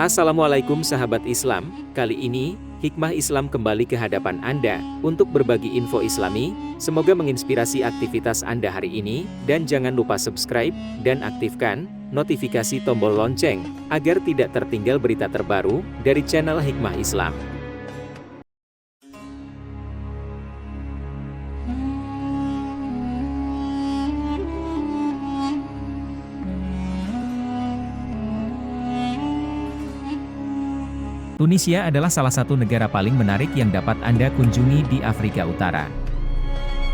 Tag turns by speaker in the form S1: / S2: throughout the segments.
S1: Assalamualaikum sahabat Islam, kali ini, Hikmah Islam kembali ke hadapan Anda, untuk berbagi info Islami, semoga menginspirasi aktivitas Anda hari ini, dan jangan lupa subscribe, dan aktifkan, notifikasi tombol lonceng, agar tidak tertinggal berita terbaru, dari channel Hikmah Islam. Tunisia adalah salah satu negara paling menarik yang dapat Anda kunjungi di Afrika Utara.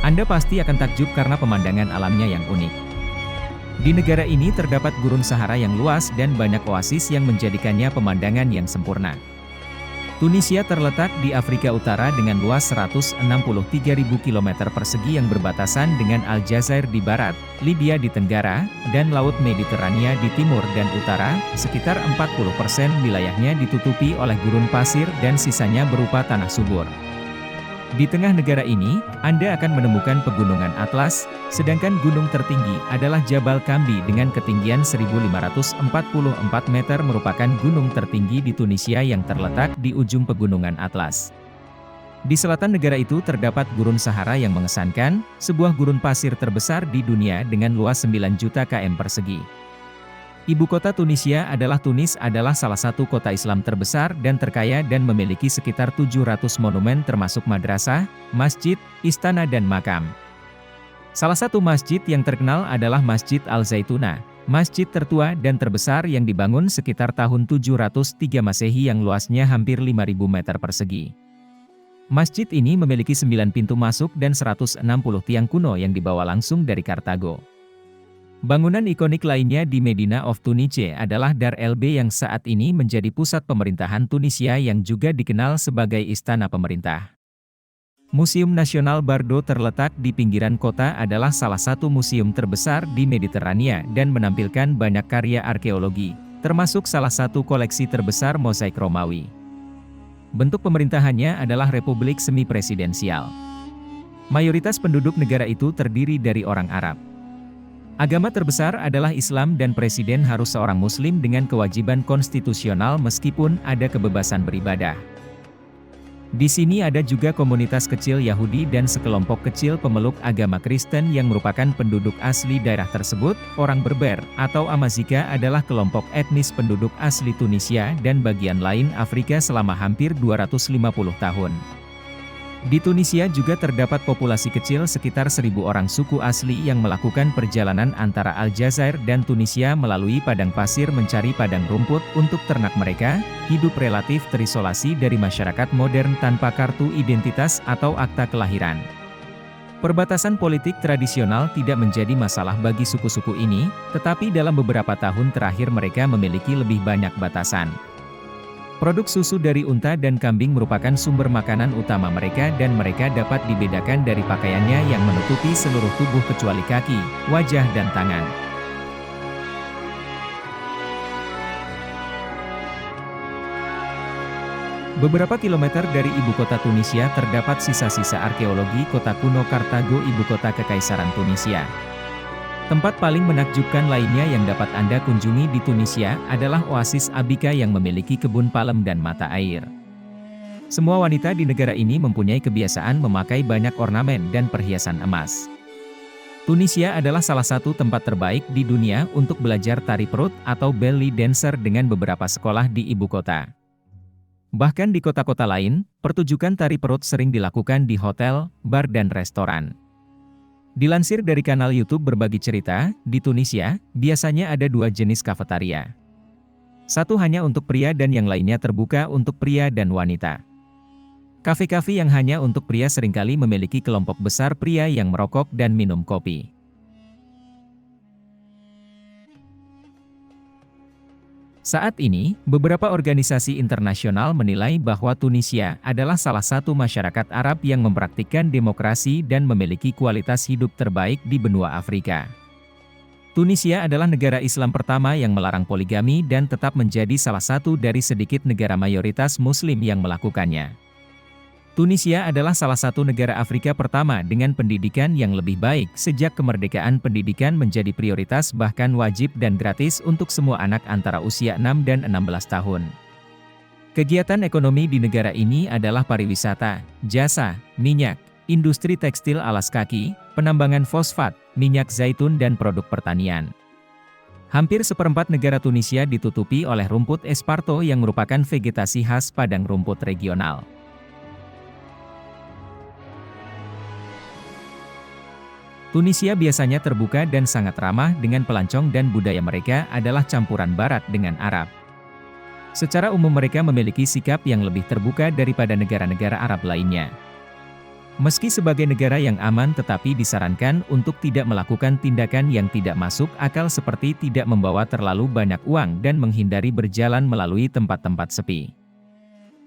S1: Anda pasti akan takjub karena pemandangan alamnya yang unik. Di negara ini terdapat gurun Sahara yang luas dan banyak oasis yang menjadikannya pemandangan yang sempurna. Tunisia terletak di Afrika Utara dengan luas 163.000 km persegi yang berbatasan dengan Aljazair di barat, Libya di tenggara, dan Laut Mediterania di timur dan utara. Sekitar 40% wilayahnya ditutupi oleh gurun pasir dan sisanya berupa tanah subur. Di tengah negara ini, Anda akan menemukan pegunungan Atlas, sedangkan gunung tertinggi adalah Jabal Kambi dengan ketinggian 1.544 meter merupakan gunung tertinggi di Tunisia yang terletak di ujung pegunungan Atlas. Di selatan negara itu terdapat gurun Sahara yang mengesankan, sebuah gurun pasir terbesar di dunia dengan luas 9 juta km persegi. Ibu kota Tunisia adalah Tunis adalah salah satu kota Islam terbesar dan terkaya dan memiliki sekitar 700 monumen termasuk madrasah, masjid, istana dan makam. Salah satu masjid yang terkenal adalah Masjid Al-Zaituna, masjid tertua dan terbesar yang dibangun sekitar tahun 703 Masehi yang luasnya hampir 5.000 meter persegi. Masjid ini memiliki 9 pintu masuk dan 160 tiang kuno yang dibawa langsung dari Kartago. Bangunan ikonik lainnya di Medina of Tunis adalah Dar el-B yang saat ini menjadi pusat pemerintahan Tunisia yang juga dikenal sebagai Istana Pemerintah. Museum Nasional Bardo terletak di pinggiran kota adalah salah satu museum terbesar di Mediterania dan menampilkan banyak karya arkeologi, termasuk salah satu koleksi terbesar mozaik Romawi. Bentuk pemerintahannya adalah republik semi-presidensial. Mayoritas penduduk negara itu terdiri dari orang Arab. Agama terbesar adalah Islam dan presiden harus seorang Muslim dengan kewajiban konstitusional meskipun ada kebebasan beribadah. Di sini ada juga komunitas kecil Yahudi dan sekelompok kecil pemeluk agama Kristen yang merupakan penduduk asli daerah tersebut. Orang Berber atau Amazigh adalah kelompok etnis penduduk asli Tunisia dan bagian lain Afrika selama hampir 250 tahun. Di Tunisia juga terdapat populasi kecil sekitar 1.000 orang suku asli yang melakukan perjalanan antara Aljazair dan Tunisia melalui padang pasir mencari padang rumput untuk ternak mereka, hidup relatif terisolasi dari masyarakat modern tanpa kartu identitas atau akta kelahiran. Perbatasan politik tradisional tidak menjadi masalah bagi suku-suku ini, tetapi dalam beberapa tahun terakhir mereka memiliki lebih banyak batasan. Produk susu dari unta dan kambing merupakan sumber makanan utama mereka dan mereka dapat dibedakan dari pakaiannya yang menutupi seluruh tubuh kecuali kaki, wajah dan tangan. Beberapa kilometer dari ibu kota Tunisia terdapat sisa-sisa arkeologi kota kuno Kartago, ibu kota Kekaisaran Tunisia. Tempat paling menakjubkan lainnya yang dapat Anda kunjungi di Tunisia adalah Oasis Abika yang memiliki kebun palem dan mata air. Semua wanita di negara ini mempunyai kebiasaan memakai banyak ornamen dan perhiasan emas. Tunisia adalah salah satu tempat terbaik di dunia untuk belajar tari perut atau belly dancer dengan beberapa sekolah di ibu kota. Bahkan di kota-kota lain, pertunjukan tari perut sering dilakukan di hotel, bar dan restoran. Dilansir dari kanal YouTube Berbagi Cerita, di Tunisia, biasanya ada 2 jenis kafetaria. Satu hanya untuk pria dan yang lainnya terbuka untuk pria dan wanita. Kafe-kafe yang hanya untuk pria seringkali memiliki kelompok besar pria yang merokok dan minum kopi. Saat ini, beberapa organisasi internasional menilai bahwa Tunisia adalah salah satu masyarakat Arab yang mempraktikkan demokrasi dan memiliki kualitas hidup terbaik di benua Afrika. Tunisia adalah negara Islam pertama yang melarang poligami dan tetap menjadi salah satu dari sedikit negara mayoritas Muslim yang melakukannya. Tunisia adalah salah satu negara Afrika pertama dengan pendidikan yang lebih baik sejak kemerdekaan. Pendidikan menjadi prioritas bahkan wajib dan gratis untuk semua anak antara usia 6 dan 16 tahun. Kegiatan ekonomi di negara ini adalah pariwisata, jasa, minyak, industri tekstil alas kaki, penambangan fosfat, minyak zaitun dan produk pertanian. Hampir seperempat negara Tunisia ditutupi oleh rumput esparto yang merupakan vegetasi khas padang rumput regional. Tunisia biasanya terbuka dan sangat ramah dengan pelancong dan budaya mereka adalah campuran Barat dengan Arab. Secara umum mereka memiliki sikap yang lebih terbuka daripada negara-negara Arab lainnya. Meski sebagai negara yang aman tetapi disarankan untuk tidak melakukan tindakan yang tidak masuk akal seperti tidak membawa terlalu banyak uang dan menghindari berjalan melalui tempat-tempat sepi.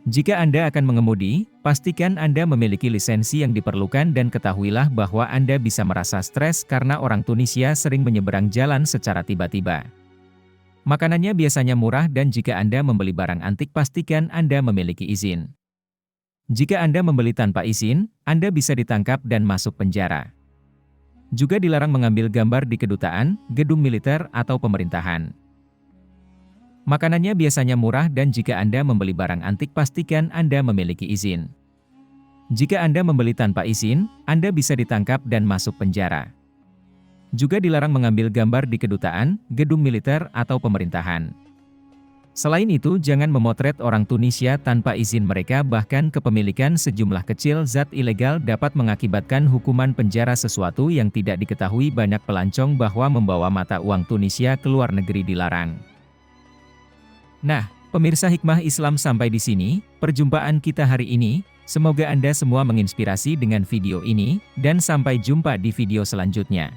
S1: Jika Anda akan mengemudi, pastikan Anda memiliki lisensi yang diperlukan dan ketahuilah bahwa Anda bisa merasa stres karena orang Tunisia sering menyeberang jalan secara tiba-tiba. Makanannya biasanya murah dan jika Anda membeli barang antik pastikan Anda memiliki izin. Jika Anda membeli tanpa izin, Anda bisa ditangkap dan masuk penjara. Juga dilarang mengambil gambar di kedutaan, gedung militer atau pemerintahan. Makanannya biasanya murah dan jika Anda membeli barang antik pastikan Anda memiliki izin. Jika Anda membeli tanpa izin, Anda bisa ditangkap dan masuk penjara. Juga dilarang mengambil gambar di kedutaan, gedung militer atau pemerintahan. Selain itu, jangan memotret orang Tunisia tanpa izin mereka bahkan kepemilikan sejumlah kecil zat ilegal dapat mengakibatkan hukuman penjara sesuatu yang tidak diketahui banyak pelancong bahwa membawa mata uang Tunisia ke luar negeri dilarang. Nah, pemirsa Hikmah Islam sampai di sini, perjumpaan kita hari ini, semoga Anda semua menginspirasi dengan video ini, dan sampai jumpa di video selanjutnya.